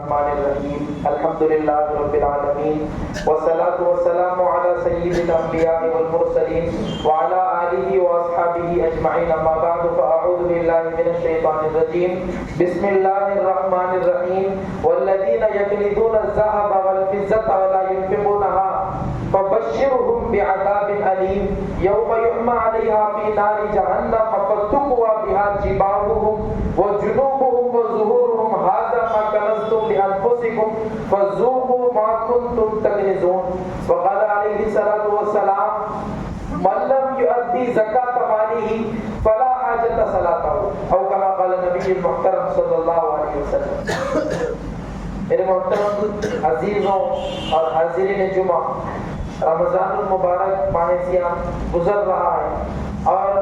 الرحمن الرحیم الحمد للہ رب العالمین والصلاة والسلام علی سید الانبیاء والمرسلین وعلی آلہ واصحابہ اجمعین اما بعد فاعوذ باللہ من الشیطان الرجیم بسم اللہ الرحمن الرحیم والذین یکنزون الذهب والفضة ولا ينفقونها فبشرهم بعذاب علیم یوم یحمى علیہا فی نار جہنم فتکوی بہا جباہهم وجنوبهم وظہورهم هذا ما كنزتم لأنفسكم فذوقوا ما كنتم تكنزون وقال عليه الصلاة والسلام من لم يؤدي زكاة ماله فلا حاجة صلاته أو كما قال النبي المحترم صلى الله عليه وسلم. میرے محترم عزیزوں اور حاضرین جمعہ، رمضان المبارک ماہ سیام گزر رہا ہے اور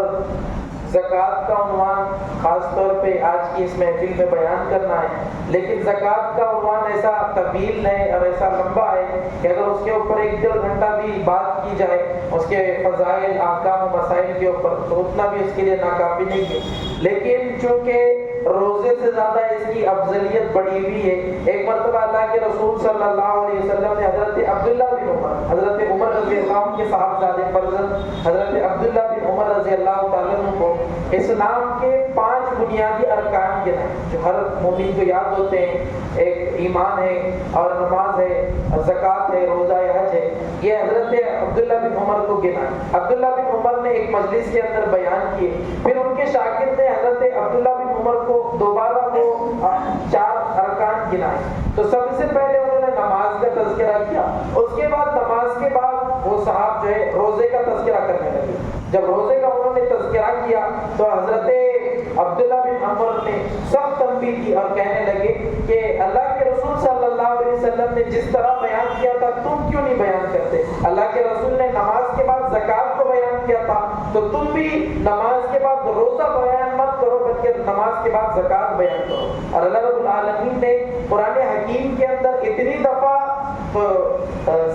زکوٰۃ کا عنوان خاص طور پہ آج کی اس محفل میں بیان کرنا ہے، لیکن زکوٰۃ کا عنوان ایسا طویل ہے اور ایسا لمبا ہے کہ اگر اس کے اوپر 1-1.5 گھنٹہ بھی بات کی جائے اس کے فضائل، احکام و مسائل کے اوپر، تو اتنا بھی اس کے لیے ناکافی نہیں ہے. لیکن چونکہ روزے سے زیادہ اس کی افضلیت بڑھی ہوئی ہے، ایک مرتبہ اللہ کے رسول صلی اللہ علیہ وسلم نے حضرت عبداللہ بن عمر، حضرت عمر رضی اللہ عنہ کے صاحبزادے فرزند حضرت عبداللہ بن عمر رضی اللہ تعالیٰ عنہ کو اسلام کے 5 بنیادی ارکان گنائے جو ہر مومن کو یاد ہوتے ہیں. ایک ایمان ہے اور نماز ہے، زکوٰۃ ہے، روزہ ہے، حج ہے. یہ حضرت عبداللہ بن عمر کو گنائے. عبداللہ بن عمر نے ایک مجلس کے اندر بیان کیے، پھر ان کے شاگرد نے حضرت عبداللہ بن عمر کو دوبارہ وہ 4 ارکان گنائے. تو سب سے پہلے انہوں نے نماز کا تذکرہ کیا، اس کے بعد نماز کے بعد وہ صاحب جو ہے روزے کا تذکرہ کرنے لگے. جب روزے کا انہوں نے تذکرہ کیا تو حضرت عبداللہ بن عمر نے سخت تنبیہ کی اور کہنے لگے کہ اللہ کے رسول صلی اللہ علیہ وسلم نے جس طرح بیان کیا تھا تم کیوں نہیں بیان کرتے؟ اللہ کے رسول نے نماز کے بعد زکوٰۃ کو بیان کیا تھا تو تم بھی نماز کے بعد روزہ بیان مت کرو بلکہ نماز کے بعد زکوٰۃ بیان کرو. اور اللہ رب العالمین نے قرآن حکیم کے اندر اتنی دفعہ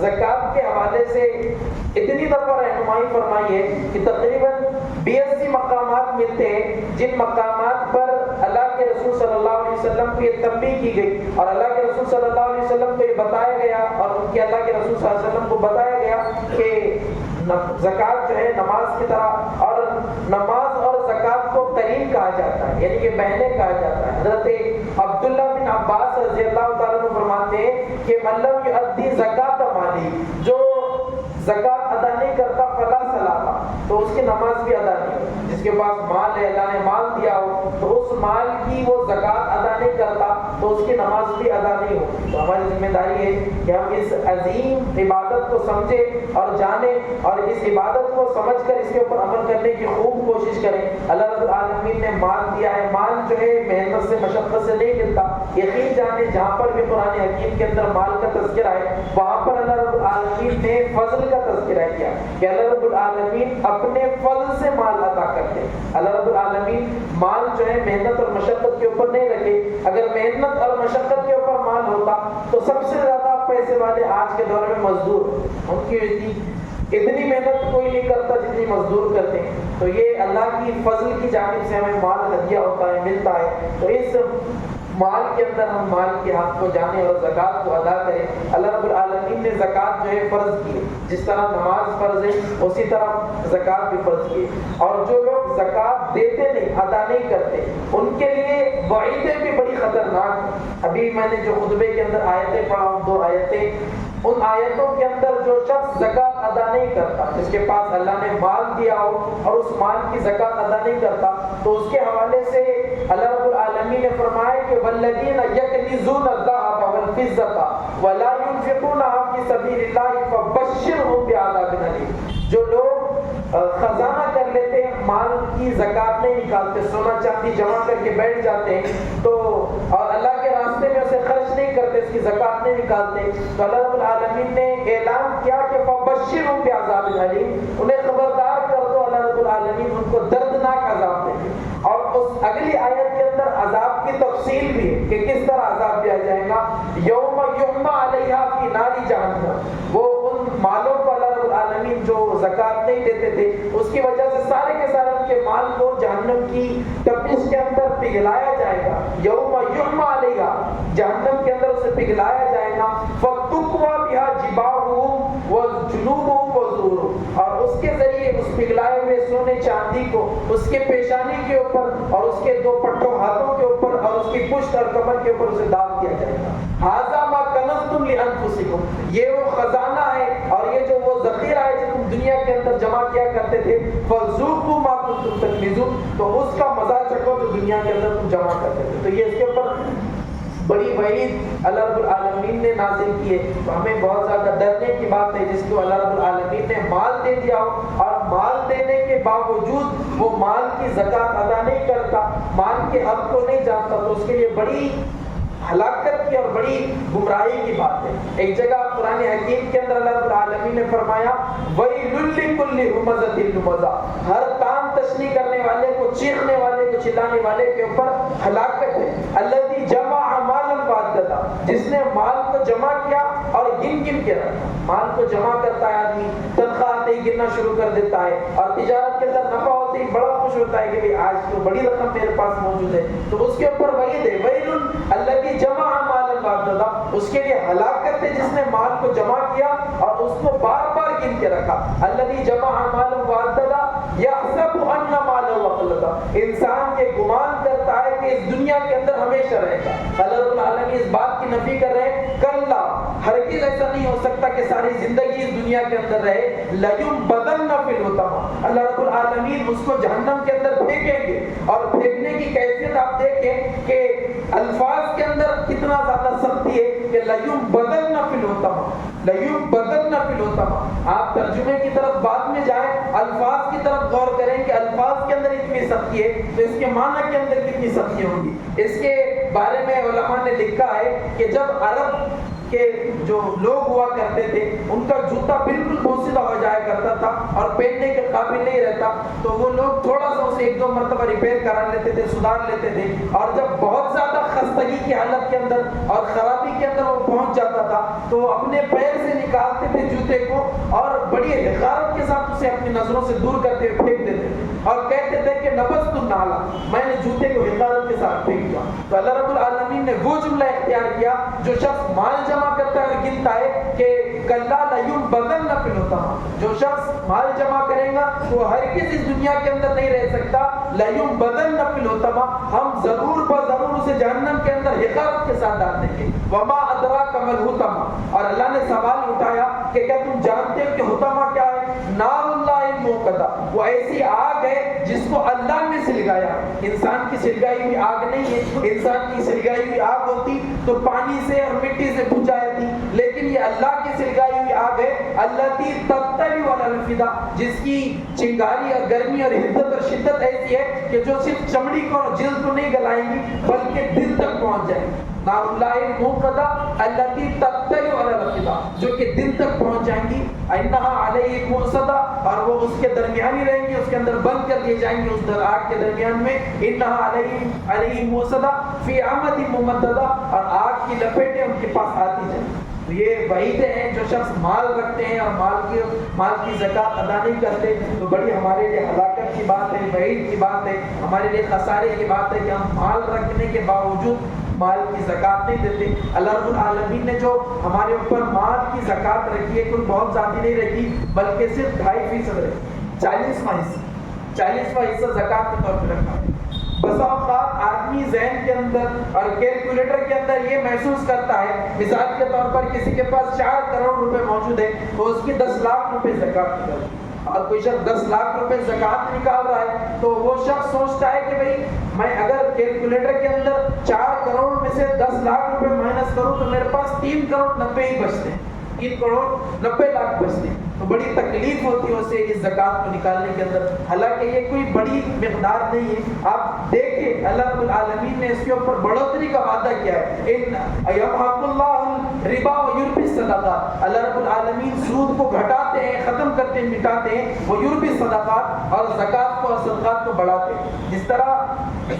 زکوٰۃ کے حوالے سے اتنی دفعہ رہنمائی فرمائی ہے کہ تقریباً 82 مقامات ملتے ہیں جن مقامات پر اللہ کے رسول صلی اللہ علیہ وسلم کو یہ تنبیہ کی گئی اور اللہ کے رسول صلی اللہ علیہ وسلم کو یہ بتایا گیا اور ان کے اللہ کے رسول صلی اللہ علیہ وسلم کو بتایا گیا کہ زکوٰۃ جو ہے نماز کی طرح، اور نماز اور زکوٰۃ کو قرین کہا جاتا ہے، یعنی کہ بہنیں کہا جاتا ہے. حضرت عبداللہ بن عباس رضی اللہ تعالیٰ عنہ فرماتے ہیں کہ من لم یؤدی زکاۃ مالی، جو زکوٰۃ ادا نہیں کرتا فلا صلاۃ، تو اس کی نماز بھی ادا نہیں ہوتی. جس کے پاس مال ہے، اللہ نے مال دیا ہو تو اس مال کی وہ زکوٰۃ ادا نہیں کرتا تو اس کی نماز بھی ادا نہیں ہوتی. تو ہماری ذمہ داری ہے کہ ہم اس عظیم عبادت کو سمجھیں اور جانیں اور اس عبادت کو سمجھ کر اس کے اوپر عمل کرنے کی خوب کوشش کریں. اللہ رب العالمین نے مال دیا ہے، مال جو ہے محنت سے مشقت سے نہیں ملتا. یقین جانیں جہاں پر بھی قرآن حکیم کے اندر مال کا تذکرہ ہے وہاں پر اللہ رب العالمین نے فضل کا تذکرہ کیا کہ اللہ رب العالمین اپنے فضل سے مال عطا کرتے. اللہ رب العالمین مال جو ہے محنت اور مشقت کے اوپر نہیں رکھے. اگر محنت اور مشقت کے اوپر مال ہوتا تو سب سے زیادہ پیسے والے آج کے دور میں مزدور، ان کی اتنی محنت کوئی نہیں کرتا جتنی مزدور کرتے ہیں. تو یہ اللہ کی فضل کی جانب سے ہمیں مال ہدیہ ہوتا ہے، ملتا ہے. تو اس مال کے اندر ہم مال کے حق کو جانیں اور زکوٰۃ کو ادا کریں. اللہ رب العالمین نے زکوٰۃ جو ہے فرض کی ہے، جس طرح نماز فرض ہے اسی طرح زکوٰۃ بھی فرض کی ہے. اور جو لوگ زکوٰۃ دیتے نہیں، ادا نہیں کرتے، ان کے لیے وعیدیں بھی بڑی خطرناک ہیں. ابھی میں نے جو خطبے کے اندر آیتیں پڑھا ہوں 2 آیتیں، ان آیتوں کے اندر جو شخص زکوٰۃ ادا نہیں کرتا، جس کے پاس اللہ نے مال دیا ہو اور اس مال کی زکوٰۃ ادا نہیں کرتا، تو اس کے حوالے سے اللہ رب العالمین نے فرمایا کہ والذین یکنزون الذهب والفضة ولا ينفقونها في سبيل الله فبشرهم بعذاب أليم. جو لوگ خزانہ کر لیتے ہیں، مال کی زکوٰۃ نہیں نکالتے، سونا چاندی جمع کر کے بیٹھ جاتے ہیں تو اور اللہ کے راستے میں اسے خرچ نہیں کرتے، اس کی زکوٰۃ نہیں نکالتے، تو اللہ رب العالمین نے اعلان کیا کہ فبشرهم بعذاب أليم، انہیں خبردار کر دو، اللہ رب العالمین ان کو دردناک عذاب دیں گے. اور اس اگلی آیت کے اندر عذاب کی تفصیل بھی ہے کہ کس طرح عذاب دیا جائے گا. یوم یحمى علیہا فی نار جہنم، وہ ان مالوں کو اللہ رب العالمین جو زکوٰۃ نہیں دیتے تھے اس کی وجہ سے سارے کے سارے ان کے مال کو جہنم کی تپش کے اندر پگھلایا جائے گا. یوم یحمى علیہا، جہنم کے اندر اسے پگھلایا جائے گا، فَتُقْوَى بِهَا جِبَاهُهُمْ وَجُنُوبُهُمْ وَظُهُورُهُمْ، اور اس کے ذریعے اس پگھلائے ہوئے سونے چاندی کو اس کے پیشانی کے اوپر اور اس کے دو پٹھوں ہاتھوں کے اوپر اور اس کی پشت اور کمر کے اوپر اسے داغ دیا جائے گا۔ هَذَا مَا كَنَزْتُمْ لِأَنفُسِكُمْ، یہ وہ خزانہ ہے اور یہ جو وہ ذخیرہ ہے جو تم دنیا کے اندر جمع کیا کرتے تھے، فَذُوقُوا مَا كُنتُمْ تَكْنِزُونَ، تو اس کا مزہ چکھو جو دنیا کے اندر تم جمع کرتے تھے۔ تو یہ اس کے اوپر بڑی وعید اللہ رب العالمین نے نازل کی ہے۔ تو ہمیں بہت زیادہ ڈرنے کی بات ہے جس کو اللہ رب العالمین نے مال دے دیا ہو اور مال دینے کے باوجود وہ مال کی زکوٰۃ ادا نہیں کرتا، مال کے حق کو نہیں جانتا، تو اس کے لیے بڑی ہلاکت کی اور بڑی گمراہی کی بات ہے۔ ایک جگہ قرآن حکیم کے اندر اللہ رب العالمین نے فرمایا وَيْلٌ لِّكُلِّ ہُمَزَةٍ لُمَزَةٍ، ہر کان تشنی کرنے والے کو، چیخنے والے کو، چلانے والے کے اوپر ہلاکت ہے۔ الَّذِي جَمَعَ مَالًا وَعَدَّدَهُ، جس نے مال کو جمع کیا اور گن گن کے رکھا۔ مال کو جمع کرتا ہے آدمی، تنخواہ آتے ہی گننا شروع کر دیتا ہے اور تجارت کے اندر نفع ہوتے ہی بڑا خوش ہوتا ہے کہ بھئی آج تو بڑی رقم میرے پاس موجود ہے، تو اس کے اوپر وعید ہے وَيْلٌ الَّذِي جَمَعَ مَالًا وَعَدَّدَهُ، اس کے لیے ہلاکت ہے جس نے مال کو جمع کیا اور اس کو بار بار گن کے رکھا۔ الَّذِي جَمَعَ مَالًا وَعَدَّدَهُ يَحْسَبُ أَنَّ مَالَهُ أَخْلَدَهُ، انسان کے گمان کرتا ہے کہ اس دنیا کے اندر ہمیشہ رہے گا۔ اللہ رب العالمین اس بات کی نفی کر رہے ہیں کلا، ہرگز ایسا نہیں ہو سکتا کہ ساری زندگی اس دنیا کے اندر رہے۔ لَيُنبَذَنَّ فِي الْحُطَمَةِ، اللہ رب العالمین اس کو جہنم کے اندر پھینکیں گے، اور پھینکنے کی کیفیت آپ دیکھیں کہ الفاظ کے اندر کتنا زیادہ سختی ہے کہ لَيُنبَذَنَّ فِي الْحُطَمَةِ، لَيُنبَذَنَّ فِي الْحُطَمَةِ۔ آپ ترجمے کی طرف بعد میں جائیں، الفاظ کی طرف غور کریں کہ الفاظ کے اندر اتنی سختی ہے تو اس کے معنی کے اندر کتنی سختی ہوں گی۔ اس کے بارے میں علماء نے لکھا ہے کہ جب عرب کہ جو لوگ ہوا کرتے تھے ان کا جوتا بالکل بوسیدہ ہو جایا کرتا تھا اور پہننے کے قابل نہیں رہتا، تو وہ لوگ تھوڑا سا اسے ایک دو مرتبہ ریپیئر کرا لیتے تھے، سدھار لیتے تھے، اور جب بہت زیادہ خستگی کی حالت کے اندر اور خرابی کے اندر وہ پہنچ جاتا تھا تو وہ اپنے پیر سے نکالتے تھے جوتے کو اور بڑی حقارت کے ساتھ اسے اپنی نظروں سے دور کرتے ہوئے پھینک دیتے تھے اور کہتے تھے کہ نبضت النعل، میں نے جوتے کو حقارت کے ساتھ پھینک دیا۔ تو اللہ رب العالمین نے وہ جملہ اختیار کیا جو شخص مال جمع کرتا ہے اور گنتا ہے کہ کلا لَيُنبَذَنَّ فِي الْحُطَمَةِ، جو شخص مال جمع کرے گا وہ ہرگز اس دنیا کے اندر نہیں رہ سکتا۔ لَيُنبَذَنَّ فِي الْحُطَمَةِ، ہم ضرور بضرور اسے جہنم کے اندر حقارت کے ساتھ ڈال دیں گے۔ وَمَا أَدْرَاكَ مَا الْحُطَمَةُ، اور اللہ نے سوال اٹھایا کہ کیا تم جانتے ہو کہ حطمہ کیا ہے؟ نار اللہ الموقدہ، وہ ایسی آگ ہے جس کو اللہ نے سلگایا۔ انسان کی سلگائی ہوئی آگ نہیں ہے، انسان کی سلگائی ہوئی آگ ہوتی تو پانی سے اور مٹی سے بجھ جاتی، لیکن یہ اللہ کی سلگائی ہوئی آگ ہے۔ التی تطلع علی الافئدہ، جس کی چنگاری اور گرمی اور حدت اور شدت ایسی ہے کہ جو صرف چمڑی کو اور جلد کو نہیں گلائیں گی بلکہ دل تک پہنچ جائیں گی۔ نار اللہ الموقدہ التی تطلع علی الافئدہ، جو کہ دل تک پہنچ جائیں گی۔ انہا علیہ مؤصدہ، اور وہ اس کے درمیان ہی رہیں گی، اس کے اندر بند کر دیے جائیں گے اس آگ کے درمیان میں۔ انہا علیہ مؤصدہ فی عمد ممددہ، اور آگ کی لپیٹیں ان کے پاس آتی جائیں۔ تو یہ وعیدیں ہیں جو شخص مال رکھتے ہیں اور مال کی زکوٰۃ ادا نہیں کرتے، تو بڑی ہمارے لیے ہلاکت کی بات ہے، وعید کی بات ہے، ہمارے لیے خسارے کی بات ہے کہ ہم مال رکھنے کے باوجود مال کی زکوٰۃ نہیں دیتے۔ اللہ رب العالمین نے جو ہمارے اوپر مال کی زکوٰۃ رکھی ہے کوئی بہت زیادہ نہیں رکھی بلکہ صرف 2.5% رکھی، 40واں حصہ زکوٰۃ کے طور پہ رکھا ہے۔ بسا اوقات آدمی ذہن کے اندر اور کیلکولیٹر کے اندر یہ محسوس کرتا ہے، مثال کے طور پر کسی کے پاس 4 کروڑ روپے موجود ہے تو اس کی 10 لاکھ روپے زکوٰۃ نکال، اور کوئی شخص 10 لاکھ روپے زکوٰۃ نکال رہا ہے تو وہ شخص سوچتا ہے کہ بھئی میں اگر کیلکولیٹر کے اندر 4 کروڑ میں سے 10 لاکھ روپے مائنس کروں تو میرے پاس 3 کروڑ 90 ہی بچتے ہیں، 3 کروڑ 90 لاکھ بچتے ہیں۔ تو بڑی تکلیف ہوتی ہے اسے اس زکوٰۃ کو نکالنے کے اندر، حالانکہ یہ کوئی بڑی مقدار نہیں ہے۔ آپ دیکھیں اللہ رب العالمین نے اس کے اوپر بڑھوتری کا وعدہ کیا ہے، یمحق اللہ الربا ویربی الصدقات، اللہ رب العالمین سود کو گھٹاتے ہیں، ختم کرتے ہیں، مٹاتے ہیں، ویربی الصدقات، اور زکوٰۃ کو اور صدقات کو بڑھاتے ہیں۔ جس طرح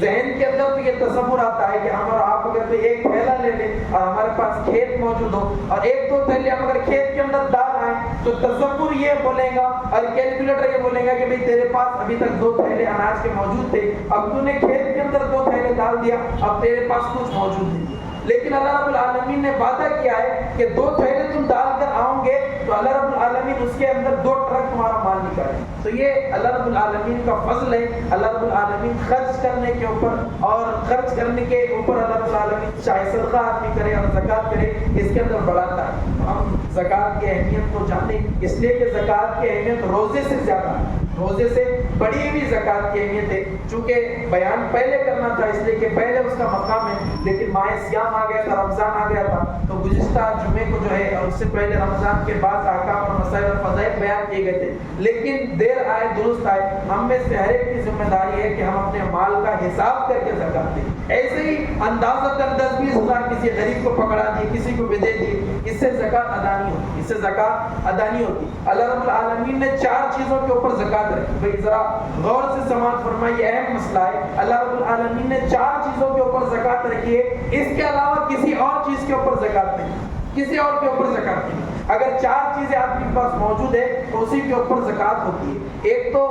ذہن کے اندر تو یہ تصور آتا ہے کہ ہم اور آپ اگر کوئی ایک تھیلا لے لیں اور ہمارے پاس کھیت موجود ہو اور 1-2 تھیلے ہم اگر کھیت کے اندر ڈال آئیں تو تصور یہ بولے گا اور کیلکولیٹر یہ بولے گا کہ بھئی تیرے پاس ابھی تک 2 تھیلے اناج کے موجود تھے، اب تو نے کھیت کے اندر 2 تھیلے ڈال دیا، اب تیرے پاس کچھ موجود نہیں۔ لیکن اللہ رب العالمین نے وعدہ کیا ہے کہ 2 تھیلے تم ڈال کر آؤ گے تو اللہ رب العالمین اس کے اندر 2 ٹرک تمہارا مال نکالے. تو یہ اللہ رب العالمین کا فضل ہے. اللہ رب العالمین خرچ کرنے کے اوپر اور خرچ کرنے کے اوپر اللہ رب العالمین چاہے صدقہ آدمی کرے اور زکوٰۃ کرے اس کے اندر بڑھاتا ہے. ہم زکوٰۃ کی اہمیت کو جانیں اس لیے کہ زکوٰۃ کی اہمیت روزے سے زیادہ ہے, روزے سے بڑی ہوئی زکوٰۃ کی اہمیت ہے. چونکہ بیان پہلے کرنا تھا اس لیے کہ پہلے اس کا مقام ہے, لیکن ماہ سیام آ گیا تھا, رمضان آ گیا تھا, تو گزشتہ جمعے کو جو ہے اور اس سے پہلے رمضان کے بعد احکام اور مسائل اور فضائل بیان کیے گئے تھے. لیکن دیر آئے درست آئے, ہم میں سے ہر ایک کی ذمہ داری ہے کہ ہم اپنے مال کا حساب کر کے زکوٰۃ دیں. ایسے ہی اندازہ 10-20 ہزار کسی غریب کو پکڑا دیے, کسی کو بھی دے دیے, اس سے زکوٰۃ ادا نہیں ہوتی, اس سے زکوٰۃ ادا نہیں ہوتی. اللہ رب العالمین نے 4 چیزوں کے اوپر زکوٰۃ رکھی. بھئی ذرا غور سے سماعت فرمائیے, اہم مسئلہ ہے. اللہ رب العالمین نے 4 چیزوں کے اوپر زکوٰۃ رکھی ہے, اس کے علاوہ کسی اور چیز کے اوپر زکوٰۃ نہیں, کسی اور کے اوپر زکوٰۃ نہیں. اگر 4 چیزیں آدمی کے پاس موجود ہے تو اسی کے اوپر زکوٰۃ ہوتی ہے. ایک تو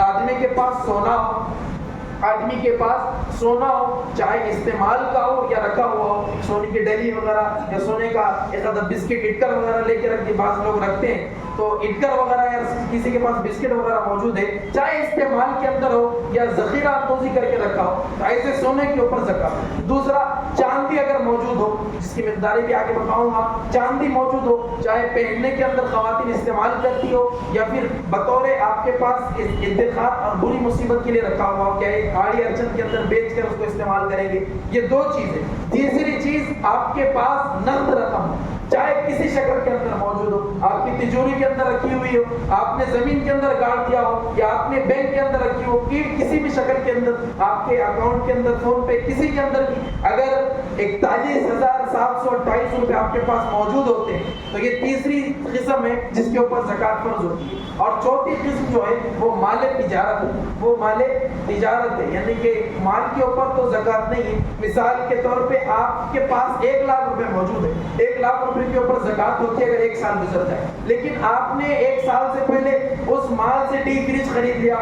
آدمی کے پاس سونا ہو, آدمی کے پاس سونا ہو, چاہے استعمال کا ہو یا رکھا ہوا ہو, سونے کی ڈلی وغیرہ یا سونے کا ایک آدھا بسکٹ اٹکر وغیرہ لے کے رکھتے, بعض لوگ رکھتے ہیں, تو اٹکر وغیرہ یا کسی کے پاس بسکٹ وغیرہ موجود ہے, چاہے استعمال کے اندر ہو یا ذخیرہ اندوزی کر کے رکھا ہو, تو ایسے سونے کے اوپر زکوٰۃ. دوسرا, چاندی اگر موجود ہو, جس کی مقدار بھی آگے بتاؤں گا, چاندی موجود ہو, چاہے پہننے کے اندر خواتین استعمال کرتی ہو یا پھر بطور آپ کے پاس ادخار اور بری مصیبت کے لیے رکھا ہوا ہو, کیا آڑی ارچن کے اندر بیچ کر اس کو استعمال کریں گے. یہ 2 چیزیں. تیسری چیز, آپ کے پاس نقد رقم, چاہے کسی شکل کے اندر موجود ہو, آپ کی تجوری کے اندر رکھی ہوئی ہو, آپ نے زمین کے اندر گاڑ دیا ہو یا آپ نے بینک کے اندر رکھی ہو, کسی بھی شکل کے اندر, آپ کے اکاؤنٹ کے اندر, فون پہ, کسی کے اندر بھی اگر 41,728 روپے آپ کے پاس موجود ہوتے ہیں تو یہ تیسری قسم ہے جس کے اوپر زکوٰۃ فرض ہوتی ہے. اور چوتھی قسم جو ہے وہ مال تجارت ہے, وہ مال تجارت ہے, یعنی کہ مال کے اوپر تو زکوٰۃ نہیں ہے. مثال کے طور پہ آپ کے پاس 1 لاکھ روپے موجود ہے, 1 لاکھ روپے کے اوپر زکوٰۃ ہوتی ہے اگر 1 سال گزر جائے, لیکن آپ نے 1 سال سے پہلے اس مال سے ڈی فریج خرید لیا,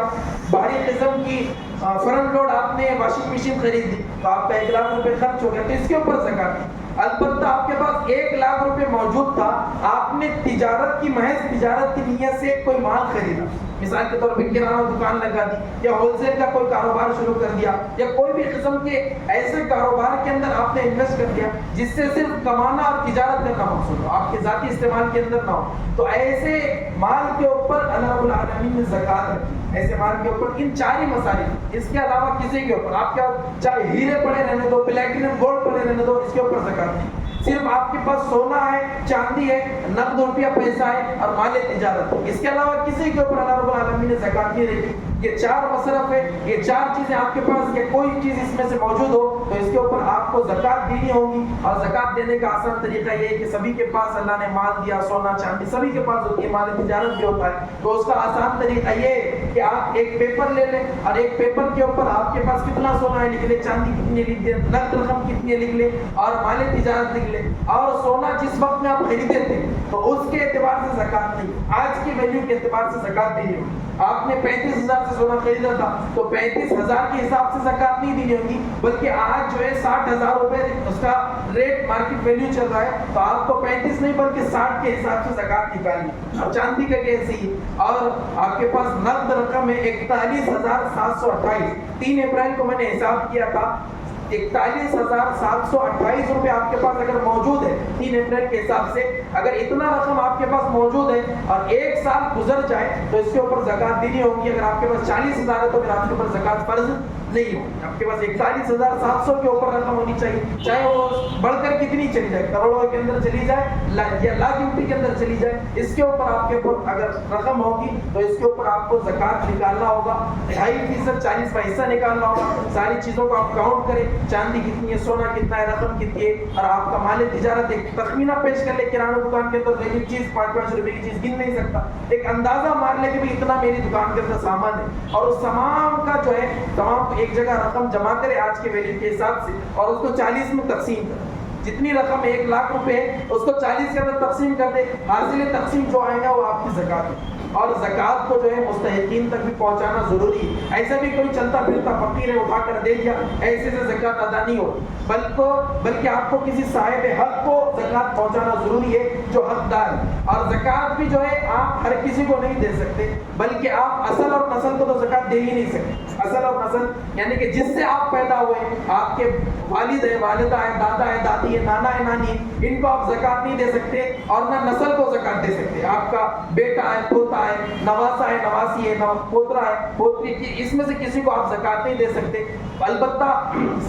بھاری قسم کی فرنٹ لوڈ آپ نے واشنگ مشین خرید لی, تو آپ کا 1 لاکھ روپے خرچ ہو گیا, تو اس کے اوپر زکوٰۃ نہیں. البتہ آپ کے پاس 1 لاکھ روپے موجود تھا, آپ نے تجارت کی, محض تجارت کی نیت سے کوئی مال خریدا, مثال کے طور پہ کرانہ دکان لگا دی یا ہول سیل کا کوئی کاروبار شروع کر دیا یا کوئی بھی قسم کے ایسے کاروبار کے اندر آپ نے انویسٹ کر دیا جس سے صرف کمانا اور تجارت کرنا مقصود ہو, آپ کے ذاتی استعمال کے اندر نہ ہو, تو ایسے مال کے اوپر اللہ رب العالمین نے زکوٰۃ رکھی. ایسے مال کے اوپر ان 4 ہی مسائل, اس کے علاوہ کسی کے اوپر آپ کیا چاہے ہیرے پڑے رہنے دو, پلیٹینم گولڈ پڑے رہنے دو, اس کے اوپر زکوٰۃ نہیں. صرف آپ کے پاس سونا ہے, چاندی ہے, نقد روپیہ پیسہ ہے اور مال تجارت, اس کے علاوہ کسی کے اوپر اللہ رب العالمین نے زکوٰۃ نہیں رکھی. یہ 4 مصرف ہے, یہ 4 چیزیں آپ کے پاس, یہ کوئی چیز اس میں سے موجود ہو تو اس کے اوپر آپ کو زکوٰۃ دینی ہوگی. اور زکوٰۃ دینے کا آسان طریقہ یہ ہے کہ سبھی کے پاس اللہ نے مال دیا, سونا چاندی سبھی کے پاس ہوتی ہے, مال تجارت بھی ہوتا ہے, تو اس کا آسان طریقہ یہ ہے کہ آپ ایک پیپر لے لیں اور ایک پیپر کے اوپر آپ کے پاس کتنا سونا ہے لکھ لیں, چاندی کتنی لکھ دیں, نقد رقم کتنی لکھ لیں اور مال تجارت لکھ لیں. اور سونا جس وقت میں آپ خریدے تھے تو اس کے اعتبار سے زکوٰۃ نہیں, آج کی ویلیو کے اعتبار سے زکوٰۃ دینی ہوگی. آپ نے 35,000 سے سونا خریدا تھا تو 35,000 کے حساب سے زکوٰۃ نہیں دینی ہوگی, بلکہ آج جو ہے 60,000 روپے اس کا ریٹ مارکیٹ ویلیو چل رہا ہے, تو آپ کو 35 نہیں بلکہ 60 کے حساب سے زکوٰۃ نکالنی. اور چاندی کا کیسے ہی, اور آپ کے پاس نقد رقم ہے 41,728. 3 اپریل کو میں نے حساب کیا تھا, 41,728 روپے آپ کے پاس اگر موجود ہے 3 اپریل کے حساب سے, اگر اتنا رقم آپ کے پاس موجود ہے اور 1 سال گزر جائے تو اس کے اوپر زکوٰۃ دینی ہوگی. اگر آپ کے پاس 40,000 ہے تو پھر آپ کے اوپر زکوٰۃ فرض نہیں ہوگی. آپ کے پاس 41,700 کے اوپر رقم ہونی چاہیے, چاہے وہ بڑھ کر کتنی چلی جائے, کروڑوں کے اندر چلی جائے یا لاکھ روپے کے اندر چلی جائے, اس کے اوپر آپ کے اوپر اگر رقم ہوگی تو اس کے اوپر آپ کو زکوٰۃ نکالنا ہوگا. 2.5% 40 پیسہ نکالنا ہوگا. ساری چیزوں کو آپ کاؤنٹ کریں, چاندی کتنی ہے, سونا کتنا ہے, رقم کتنی ہے, اور آپ کا مال تجارت ایک تخمینہ پیش کر لے. کرانہ دکان کے اندر ایک چیز 5-5 روپے کی چیز گن نہیں سکتا, ایک اندازہ مار لے کہ بھی اتنا میری دکان کے اندر سامان ہے, اور اس تمام کا جو ہے تمام ایک جگہ رقم جمع کرے آج کے ویلیو کے حساب سے اور اس کو 40 میں تقسیم کرے. جتنی رقم 1 لاکھ روپے ہے اس کو 40 کے اندر تقسیم کر دے, حاصل تقسیم جو آئے گا وہ آپ کی زکوٰۃ ہے. اور زکوٰۃ کو جو ہے مستحقین تک بھی پہنچانا ضروری ہے. ایسا بھی کوئی چلتا پھرتا فقیر ہے اٹھا کر دے دیا ایسے سے زکوٰۃ ادا نہیں ہو، بلکہ آپ کو کسی صاحب حق کو زکوٰۃ پہنچانا ضروری ہے جو حقدار ہے. اور زکوٰۃ بھی جو ہے آپ ہر کسی کو نہیں دے سکتے، بلکہ آپ اصل اور نسل کو تو زکوٰۃ دے ہی نہیں سکتے. اصل اور نسل یعنی کہ جس سے آپ پیدا ہوئے، آپ کے والد ہے، والدہ ہے، دادا ہے، دادی ہے، نانا ہے، نانی ہے، ان کو آپ زکوٰۃ نہیں دے سکتے اور نہ نسل کو زکوٰۃ دے سکتے. آپ کا بیٹا ہے، پوتا ہے، نواسا ہے، نواسی ہے، پوترا ہے، پوتری، اس میں سے کسی کو آپ زکوٰۃ نہیں دے سکتے. البتہ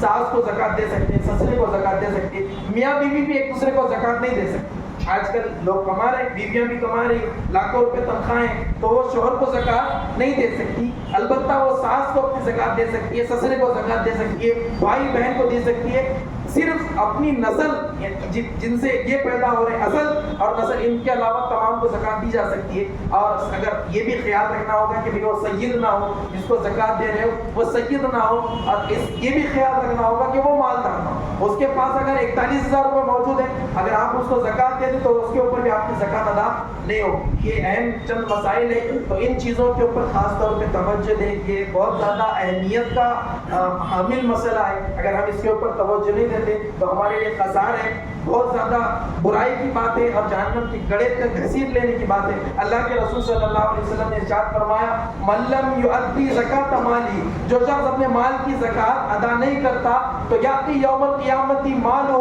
ساس کو زکوٰۃ دے سکتے ہیں، سسرے کو زکوٰۃ دے سکتے ہیں. میاں بیوی بھی ایک دوسرے کو زکوٰۃ نہیں دے سکتے. آج کل لوگ کما رہے ہیں، بیویاں بھی کما رہی ہیں، لاکھوں روپے تنخواہیں، تو وہ شوہر کو زکوٰۃ نہیں دے سکتی. البتہ وہ ساس کو اپنی زکوٰۃ دے سکتی ہے، سسرے کو زکوٰۃ دے سکتی ہے، بھائی بہن کو دے سکتی ہے. صرف اپنی نسل جن سے یہ پیدا ہو رہے ہیں، اصل اور نسل، ان کے علاوہ تمام کو زکوٰۃ دی جا سکتی ہے. اور اگر یہ بھی خیال رکھنا ہوگا کہ وہ سید نہ ہو، جس کو زکوٰۃ دے رہے ہو وہ سید نہ ہو، اور یہ بھی خیال رکھنا ہوگا کہ وہ مالدار نہ ہو. اس کے پاس اگر 41,000 روپے موجود ہیں، اگر آپ اس کو زکوٰۃ دے دیں تو اس کے اوپر بھی آپ کی زکوٰۃ ادا نہیں ہوگی. یہ اہم چند مسائل ہیں، تو ان چیزوں کے اوپر خاص طور پہ توجہ دیں. یہ بہت زیادہ اہمیت کا حامل مسئلہ ہے. اگر ہم اس کے اوپر توجہ نہیں دیتے تو ہمارے لیے خسار ہے. بہت زیادہ برائی کی بات ہے اور جہنم کی گڑھے تک گھسیٹ لینے کی بات ہے. اللہ کے رسول صلی اللہ علیہ وسلم نے ارشاد فرمایا، من لم یؤدی زکاۃ مالی، جو شخص اپنے مال کی زکوٰۃ ادا نہیں کرتا تو یاتی یوم القیامت مالہ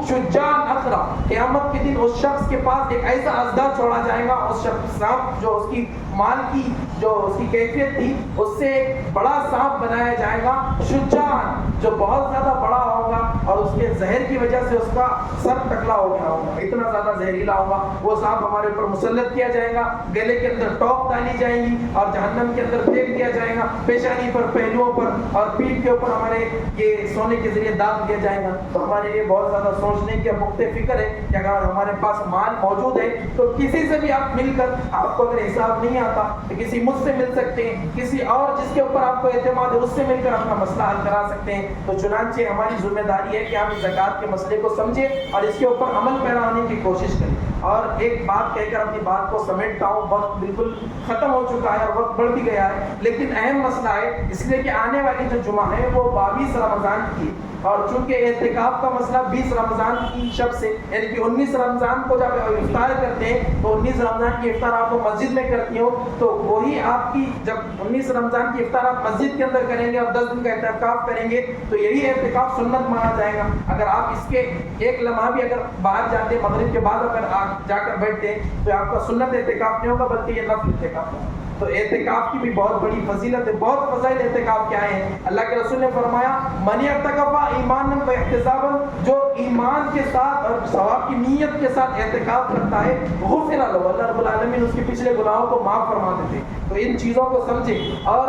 شجاعا اخرا، قیامت کے دن اس شخص کے پاس ایک ایسا ازدا چھوڑا جائے گا، اس شخص سانپ جو اس کی مال کی جو اس کی کیفیت تھی اس سے ایک بڑا سانپ بنایا جائے گا، شجاعا، جو بہت زیادہ بڑا ہوگا اور اس کے زہر کی وجہ سے اس کا سر ٹکلا ہو گیا ہوگا، اتنا زیادہ زہریلا ہوگا. وہ سانپ ہمارے اوپر مسلط کیا جائے گا، گلے کے اندر ٹوپ ڈالی جائیں گی اور جہنم کے اندر پھینک دیا جائے گا. پیشانی پر، پہلوؤں پر اور پیٹھ کے اوپر ہمارے یہ سونے کے ذریعے داغ دیا جائے گا. تو ہمارے لیے بہت زیادہ سوچنے کی نقطۂ فکر ہے کہ اگر ہمارے پاس مال موجود ہے تو کسی سے بھی آپ مل کر، آپ کو اگر حساب نہیں آتا تو کسی مجھ سے مل سکتے ہیں، کسی اور جس کے اوپر آپ کو اعتماد ہے اس سے مل کر اپنا مسئلہ حل کرا سکتے ہیں. تو چنانچہ ہماری ذمہ داری ہے کہ ہم زکوٰۃ کے مسئلے کو سمجھیں اور اس کے اوپر عمل پیرا ہونے کی کوشش کریں. اور ایک بات کہہ کر اپنی بات کو سمیٹتا ہوں، وقت بالکل ختم ہو چکا ہے اور وقت بڑھ بھی گیا ہے، لیکن اہم مسئلہ ہے اس لیے کہ آنے والی جو جمعہ ہے وہ 22 رمضان کی، اور چونکہ اعتکاف کا مسئلہ 20 رمضان کی شب سے یعنی کہ 19 رمضان کو جب افطار کرتے ہیں تو 19 رمضان کی افطار آپ کو مسجد میں کرتی ہو، تو وہی آپ کی جب 19 رمضان کی افطار آپ مسجد کے اندر کریں گے اور 10 دن کا اعتکاف کریں گے تو یہی اعتکاف سنت مانا جائے گا. اگر آپ اس کے ایک لمحہ بھی اگر باہر جاتے مغرب کے بعد اگر آپ جا کر بیٹھتے ہیں تو آپ کا سنت اعتکاف نہیں ہوگا بلکہ یہ نفل اعتکاف ہوگا. تو اعتکاف کی بھی بہت بڑی فضیلت ہے، بہت فضائل اعتکاف کیا ہیں. اللہ کے رسول نے فرمایا، من اعتکف ایمانا و احتسابا، جو ایمان کے ساتھ اور ثواب کی نیت کے ساتھ اعتکاف کرتا ہے، غفر له، اللہ رب العالمین اس کے پچھلے گناہوں کو معاف فرما دیتے. تو ان چیزوں کو سمجھیں. اور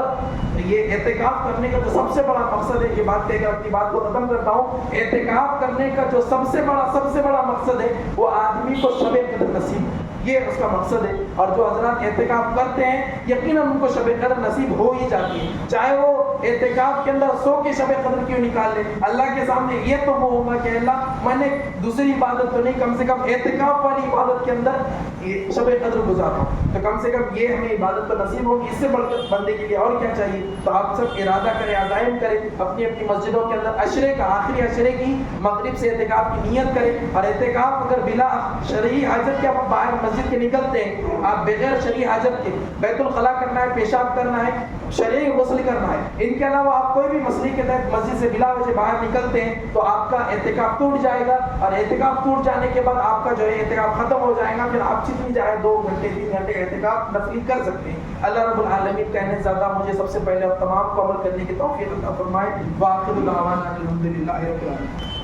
یہ اعتکاف کرنے کا جو سب سے بڑا مقصد ہے، یہ بات کہہ کر اپنی بات کو ختم کرتا ہوں، اعتکاف کرنے کا جو سب سے بڑا مقصد ہے وہ آدمی کو شب قدر نصیب، یہ اس کا مقصد ہے. اور جو حضرات اعتکاف کرتے ہیں یقیناً ان کو شب قدر نصیب ہو ہی جاتی ہے، چاہے وہ اعتکاف کے اندر 100 کی شب قدر کیوں نکال لے. اللہ کے سامنے یہ تو وہ ہوگا کہ اللہ میں نے دوسری عبادت تو نہیں، کم سے کم اعتکاف والی عبادت کے اندر شب قدر گزارا ہوں، تو کم سے کم یہ ہمیں عبادت تو نصیب ہوگی. اس سے بڑھ کر بندے کے لیے اور کیا چاہیے. تو آپ سب ارادہ کریں، عزائم کریں، اپنی اپنی مسجدوں کے اندر عشرے کا آخری عشرے کی مغرب سے اعتکاف کی نیت کریں. اور اعتکاف اگر بلا شرعی حاجت کے آپ باہر مسجد کے نکلتے ہیں، آپ بغیر شرعی حاجت کے بیت الخلاء کرنا ہے، پیشاب کرنا ہے، شرعی غسل کرنا ہے، ان کے علاوہ آپ کوئی بھی مسئلے کے تحت مسجد سے بلا وجہ باہر نکلتے ہیں تو آپ کا اعتکاف ٹوٹ جائے گا. اور اعتکاف ٹوٹ جانے کے بعد آپ کا جو ہے اعتکاف ختم ہو جائے گا. پھر آپ جتنی چاہے 2 گھنٹے 3 گھنٹے اعتکاف نفلی کر سکتے ہیں. اللہ رب العالمین کہنے زیادہ مجھے سب سے پہلے اور تمام کو عمل کرنے کی توفیق عطا فرمائے. وآخر دعوانا الحمدللہ رب العالمین.